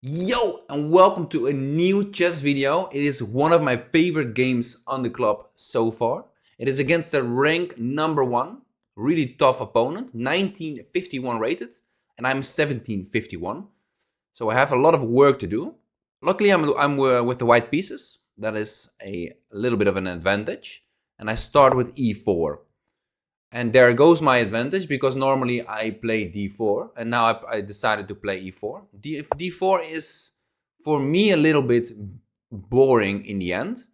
Yo, and welcome to a new chess video. It is one of my favorite games on the club so far. It is against the rank number 1, really tough opponent, 1951 rated, and I'm 1751. So I have a lot of work to do. Luckily, I'm with the white pieces. That is a little bit of an advantage. And I start with e4. And there goes my advantage because normally I play d4 and now I decided to play e4. D4 is for me a little bit boring in the end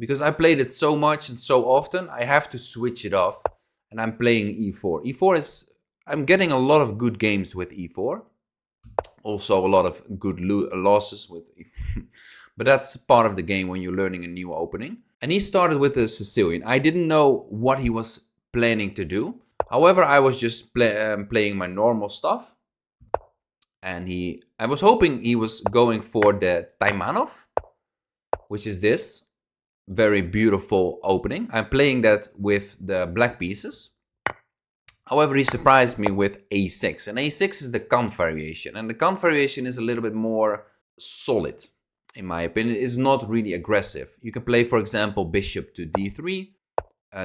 because I played it so much and so often I have to switch it off and I'm playing e4. E4 is, I'm getting a lot of good games with e4. Also a lot of good losses with e4. But that's part of the game when you're learning a new opening. And he started with a Sicilian. I didn't know what he was planning to do. However, I was just playing my normal stuff. And I was hoping he was going for the Taimanov, which is this very beautiful opening. I'm playing that with the black pieces. However, he surprised me with a6. And a6 is the count variation. And the count variation is a little bit more solid, in my opinion. It's not really aggressive. You can play, for example, bishop to d3.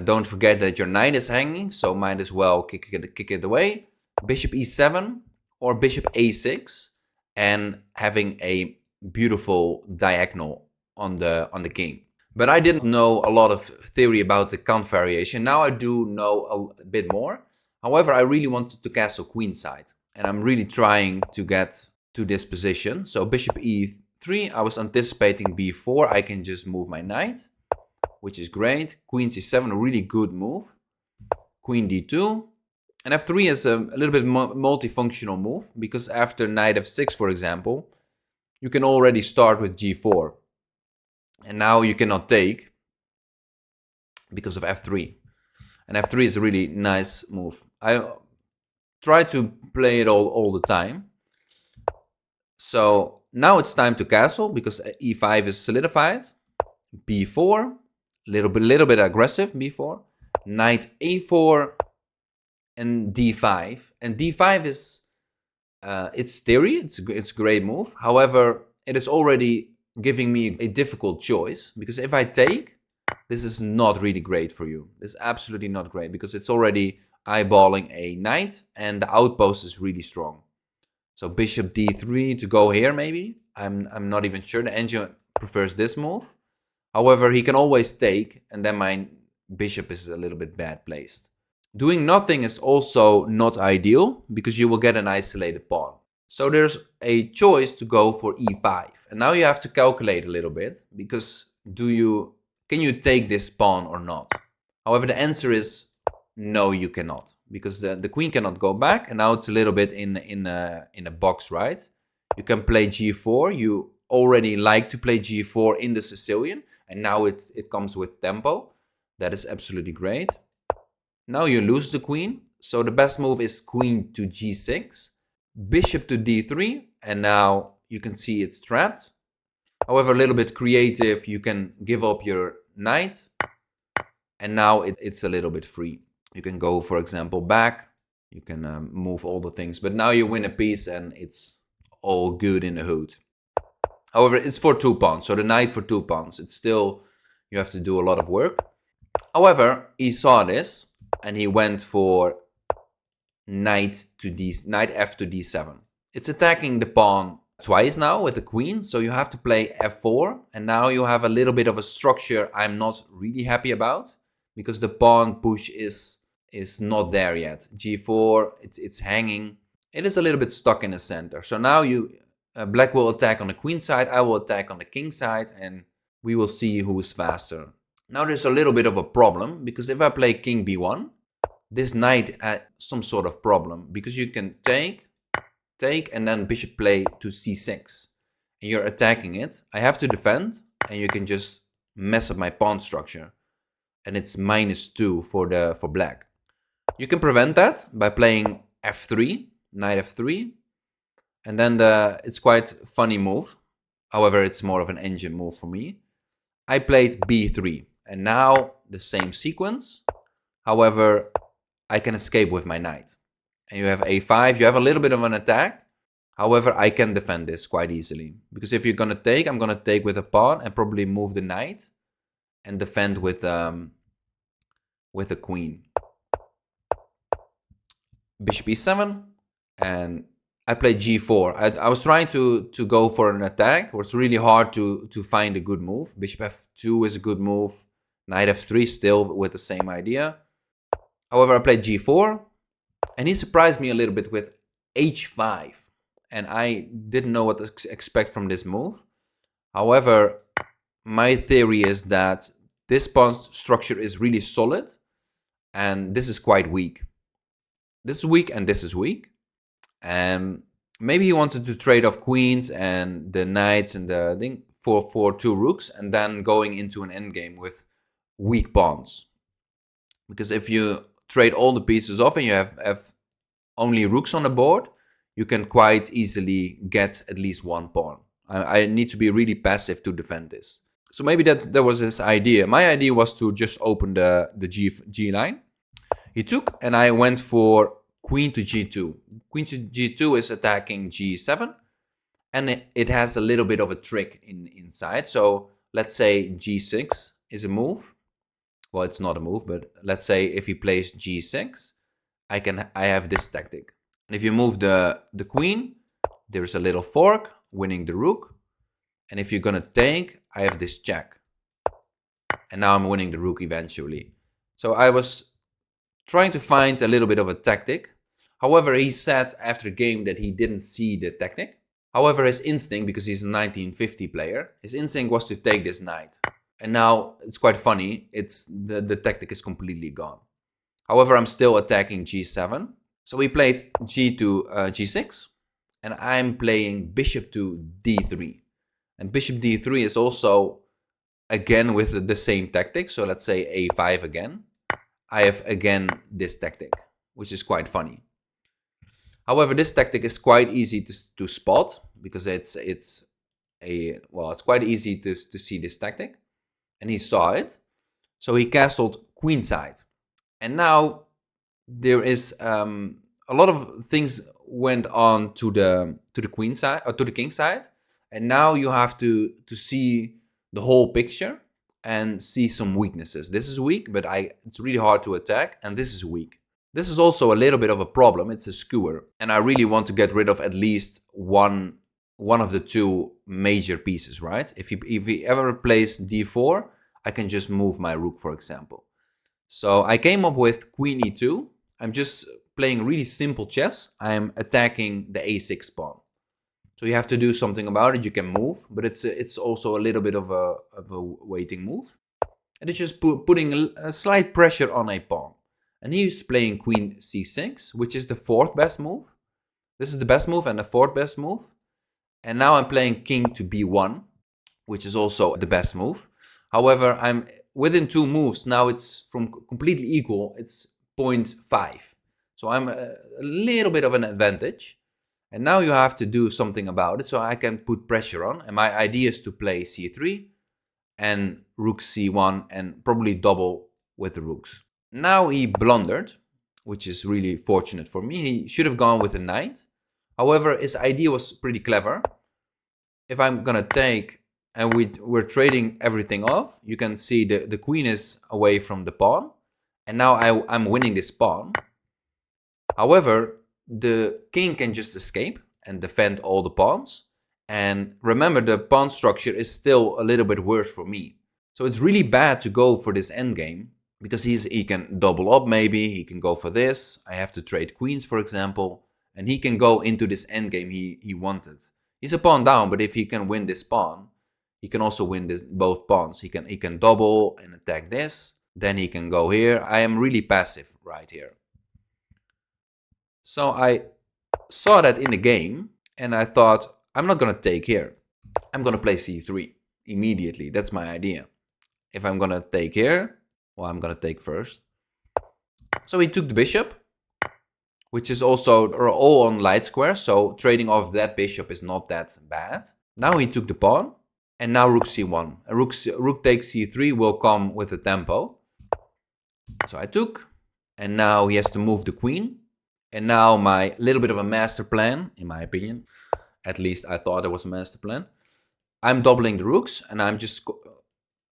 Don't forget that your knight is hanging, so might as well kick it away. Bishop e7 or bishop a6 and having a beautiful diagonal on the king. But I didn't know a lot of theory about the count variation. Now I do know a bit more. However, I really wanted to castle queenside, and I'm really trying to get to this position. So bishop e3, I was anticipating b4. I can just move my knight, which is great. Queen c7, a really good move. Queen d2. And f3 is a little bit multifunctional move, because after knight f6, for example, you can already start with g4. And now you cannot take because of f3. And f3 is a really nice move. I try to play it all the time. So now it's time to castle, because e5 is solidified. b4. Little bit aggressive, b4, knight a4, and d5. And d5 is it's theory, it's a great move. However, it is already giving me a difficult choice, because if I take, this is not really great for you. This is absolutely not great, because it's already eyeballing a knight and the outpost is really strong. So bishop d3 to go here, maybe. I'm not even sure. The engine prefers this move. However, he can always take, and then my bishop is a little bit bad placed. Doing nothing is also not ideal, because you will get an isolated pawn. So there's a choice to go for e5. And now you have to calculate a little bit, because can you take this pawn or not? However, the answer is no, you cannot, because the queen cannot go back, and now it's a little bit in a box, right? You can play g4. You already like to play g4 in the Sicilian, and now it comes with tempo. That is absolutely great. Now you lose the queen, so the best move is queen to g6, bishop to d3, and now you can see it's trapped. However, a little bit creative, you can give up your knight, and now it's a little bit free. You can go, for example, back. You can move all the things, but now you win a piece and it's all good in the hood. However, it's for 2 pawns, so the knight for 2 pawns. It's still, you have to do a lot of work. However, he saw this and he went for knight f to d7. It's attacking the pawn twice now with the queen, so you have to play f4, and now you have a little bit of a structure I'm not really happy about, because the pawn push is not there yet. g4, it's hanging. It is a little bit stuck in the center. So now black will attack on the queen side, I will attack on the king side, and we will see who is faster. Now there's a little bit of a problem, because if I play king b1, this knight has some sort of problem, because you can take, and then bishop play to c6. And you're attacking it. I have to defend, and you can just mess up my pawn structure. And it's -2 for black. You can prevent that by playing f3, knight f3. And then it's quite a funny move. However, it's more of an engine move for me. I played b3, and now the same sequence. However, I can escape with my knight. And you have a5, you have a little bit of an attack. However, I can defend this quite easily. Because if you're going to take, I'm going to take with a pawn and probably move the knight and defend with a queen. Bishop e7, and I played g4. I was trying to go for an attack. It was really hard to find a good move. Bishop f2 is a good move. Knight f3 still with the same idea. However, I played g4, and he surprised me a little bit with h5. And I didn't know what to expect from this move. However, my theory is that this pawn structure is really solid, and this is quite weak. This is weak and this is weak. And maybe he wanted to trade off queens and the knights and the thing for 2 rooks, and then going into an endgame with weak pawns. Because if you trade all the pieces off and you have only rooks on the board, you can quite easily get at least 1 pawn. I need to be really passive to defend this. So maybe that was his idea. My idea was to just open the G line. He took, and I went for queen to g2. Queen to g2 is attacking g7, and it has a little bit of a trick inside. So let's say g6 is a move. Well, it's not a move, but let's say if he plays g6, I have this tactic. And if you move the queen, there's a little fork, winning the rook. And if you're gonna take, I have this check. And now I'm winning the rook eventually. So I was trying to find a little bit of a tactic. However, he said after the game that he didn't see the tactic. However, his instinct, because he's a 1950 player, his instinct was to take this knight. And now it's quite funny, the tactic is completely gone. However, I'm still attacking g7. So we played g to g6, and I'm playing bishop to d3. And bishop d3 is also again with the same tactic. So let's say a5 again. I have again this tactic, which is quite funny. However, this tactic is quite easy to spot, because it's quite easy to see this tactic, and he saw it. So he castled queenside, and now there is a lot of things went on to the queen side or to the king side, and now you have to see the whole picture and see some weaknesses. This is weak, but it's really hard to attack, and this is weak. This is also a little bit of a problem. It's a skewer, and I really want to get rid of at least one of the 2 major pieces, right? If he ever plays d4, I can just move my rook, for example. So I came up with queen e2. I'm just playing really simple chess. I'm attacking the a6 pawn. So you have to do something about it. You can move, but it's also a little bit of a waiting move. And it's just putting a slight pressure on a pawn. And he's playing queen c6, which is the 4th best move. This is the best move and the 4th best move. And now I'm playing king to b1, which is also the best move. However, I'm within 2 moves. Now it's from completely equal. It's 0.5. So I'm a little bit of an advantage. And now you have to do something about it, so I can put pressure on. And my idea is to play c3 and rook c1 and probably double with the rooks. Now he blundered, which is really fortunate for me. He should have gone with a knight. However, his idea was pretty clever. If I'm gonna take and we're trading everything off, you can see the queen is away from the pawn. And now I'm winning this pawn. However, the king can just escape and defend all the pawns. And remember, the pawn structure is still a little bit worse for me. So it's really bad to go for this endgame, because he can double up maybe, he can go for this. I have to trade queens, for example, and he can go into this endgame he wanted. He's a pawn down, but if he can win this pawn, he can also win both pawns. He can double and attack this, then he can go here. I am really passive right here. So I saw that in the game, and I thought, I'm not going to take here. I'm going to play c3 immediately. That's my idea. If I'm going to take here, well, I'm going to take first. So he took the bishop, which is also all on light square. So trading off that bishop is not that bad. Now he took the pawn, and now rook c1. A rook takes c3 will come with the tempo. So I took, and now he has to move the queen. And now my little bit of a master plan, in my opinion, at least I thought it was a master plan. I'm doubling the rooks and I'm just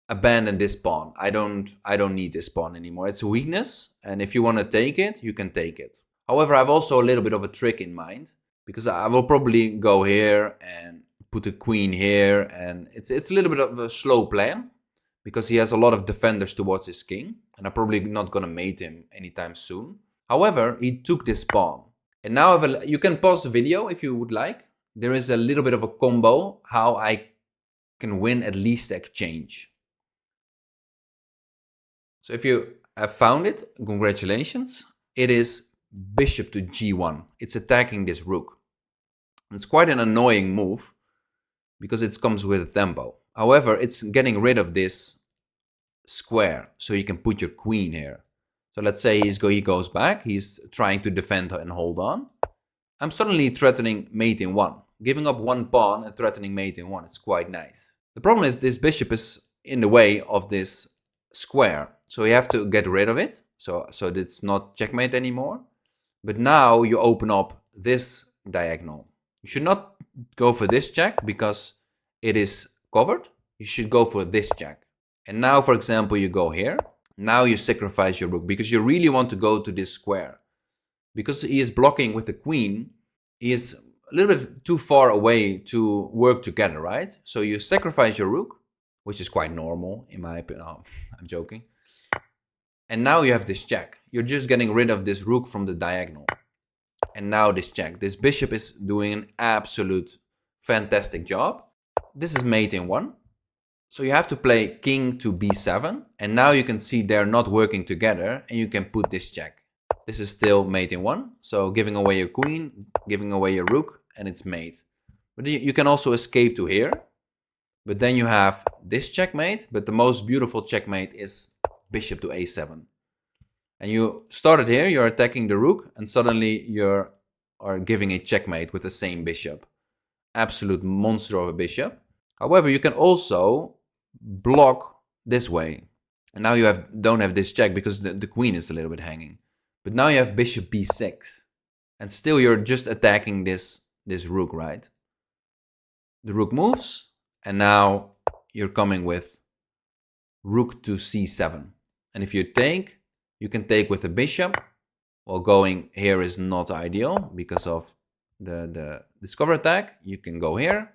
abandon this pawn. I don't need this pawn anymore. It's a weakness, and if you want to take it, you can take it. However, I have also a little bit of a trick in mind, because I will probably go here and put a queen here, and it's a little bit of a slow plan, because he has a lot of defenders towards his king, and I'm probably not gonna mate him anytime soon. However, he took this pawn, and now you can pause the video if you would like. There is a little bit of a combo how I can win at least the exchange. So if you have found it, congratulations. It is bishop to g1. It's attacking this rook. It's quite an annoying move because it comes with a tempo. However, it's getting rid of this square, so you can put your queen here. So let's say he goes back. He's trying to defend and hold on. I'm suddenly threatening mate in 1. Giving up 1 pawn and threatening mate in 1. It's quite nice. The problem is this bishop is in the way of this square, so you have to get rid of it, so it's not checkmate anymore. But now you open up this diagonal. You should not go for this check because it is covered. You should go for this check. And now, for example, you go here. Now you sacrifice your rook because you really want to go to this square. Because he is blocking with the queen, he is a little bit too far away to work together, right? So you sacrifice your rook, which is quite normal in my opinion. Oh, I'm joking. And now you have this check. You're just getting rid of this rook from the diagonal. And now this check. This bishop is doing an absolute fantastic job. This is mate in 1. So you have to play king to b7. And now you can see they're not working together. And you can put this check. This is still mate in 1. So giving away your queen, giving away your rook, and it's mate. But you can also escape to here. But then you have this checkmate, but the most beautiful checkmate is bishop to a7. And you started here, you're attacking the rook, and suddenly you are giving a checkmate with the same bishop. Absolute monster of a bishop. However, you can also block this way. And now you don't have this check because the queen is a little bit hanging. But now you have bishop b6. And still you're just attacking this rook, right? The rook moves. And now you're coming with rook to c7. And if you take, you can take with the bishop. Well, going here is not ideal because of the discover attack. You can go here,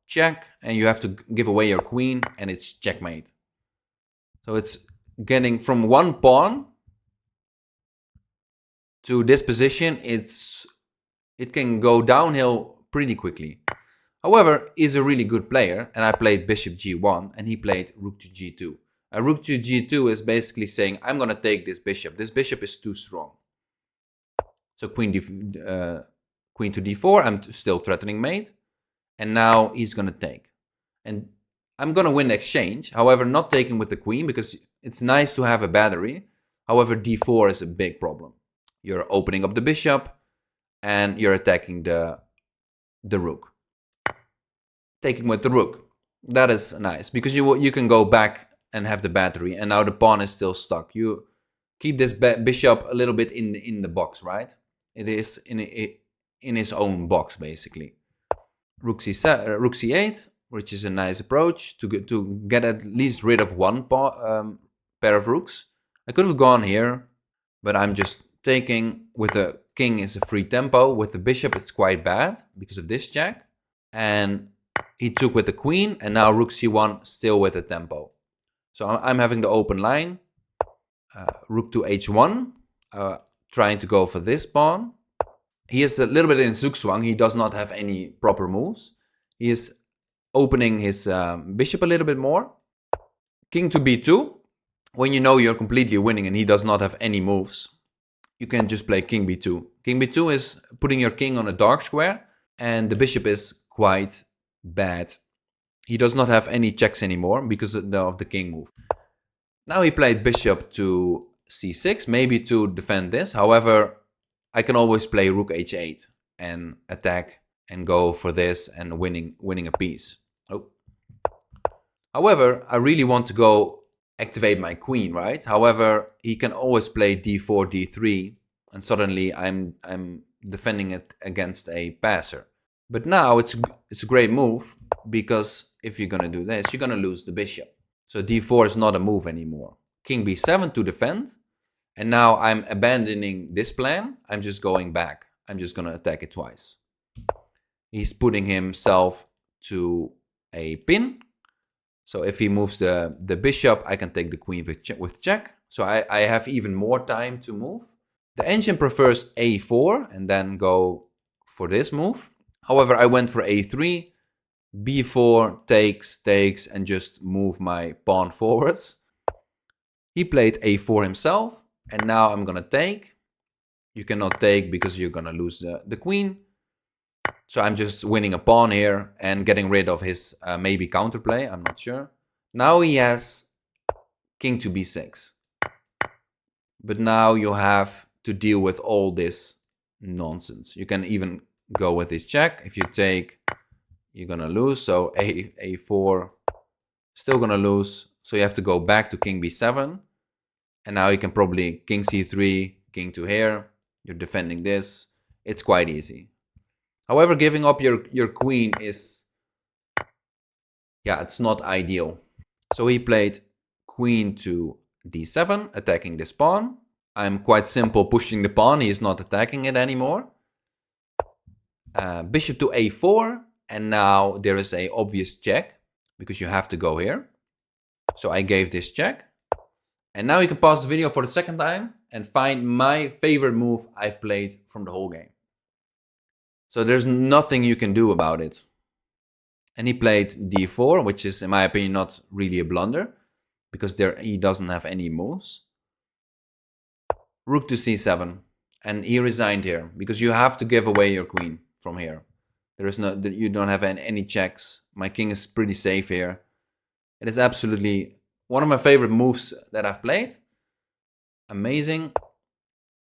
check, and you have to give away your queen, and it's checkmate. So it's getting from 1 pawn to this position. It can go downhill pretty quickly. However, he's a really good player, and I played bishop g1, and he played rook to g2. A rook to g2 is basically saying, I'm going to take this bishop. This bishop is too strong. So queen to d4, I'm still threatening mate. And now he's going to take. And I'm going to win the exchange. However, not taking with the queen, because it's nice to have a battery. However, d4 is a big problem. You're opening up the bishop, and you're attacking the rook. Taking with the rook. That is nice, because you can go back and have the battery, and now the pawn is still stuck. You keep this bishop a little bit in the box, right? It is in his own box, basically. Rook c8, which is a nice approach to get at least rid of 1 pair of rooks. I could have gone here, but I'm just taking. With the king is a free tempo. With the bishop, it's quite bad because of this check. And he took with the queen, and now rook c1 still with the tempo. So I'm having the open line. Rook to h1, trying to go for this pawn. He is a little bit in zugzwang. He does not have any proper moves. He is opening his bishop a little bit more. King to b2. When you know you're completely winning and he does not have any moves, you can just play king b2. King b2 is putting your king on a dark square, and the bishop is quite bad. He does not have any checks anymore because of the king move. Now he played bishop to c6, maybe to defend this. However, I can always play rook h8 and attack and go for this and winning a piece. Oh. However, I really want to go activate my queen, right? However, he can always play d4, d3, and suddenly I'm defending it against a passer. But now it's a great move, because if you're gonna do this, you're gonna lose the bishop. So d4 is not a move anymore. King b7 to defend, and now I'm abandoning this plan. I'm just going back. I'm just gonna attack it twice. He's putting himself to a pin. So if he moves the bishop, I can take the queen with check. So I have even more time to move. The engine prefers a4 and then go for this move. However, I went for a3, b4, takes, and just move my pawn forwards. He played a4 himself, and now I'm gonna take. You cannot take because you're gonna lose the queen. So I'm just winning a pawn here and getting rid of his maybe counterplay, I'm not sure. Now he has king to b6. But now you have to deal with all this nonsense. You can even go with this check. If you take, you're gonna lose. So a4, still gonna lose. So you have to go back to king b7. And now you can probably king c3, king to here. You're defending this. It's quite easy. However, giving up your queen is, yeah, it's not ideal. So he played queen to d7, attacking this pawn. I'm quite simple pushing the pawn. He's not attacking it anymore. Bishop to a4, and now there is a obvious check because you have to go here. So I gave this check. And now you can pause the video for the second time and find my favorite move I've played from the whole game. So there's nothing you can do about it. And he played d4, which is, in my opinion, not really a blunder, because he doesn't have any moves. Rook to c7, and he resigned here, because you have to give away your queen from here. You don't have any checks. My king is pretty safe here. It is absolutely one of my favorite moves that I've played. Amazing.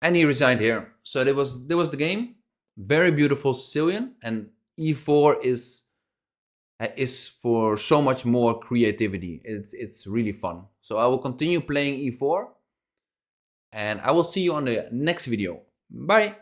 And he resigned here. So there was the game. Very beautiful Sicilian, and e4 is for so much more creativity. It's really fun. So I will continue playing e4, and I will see you on the next video. Bye.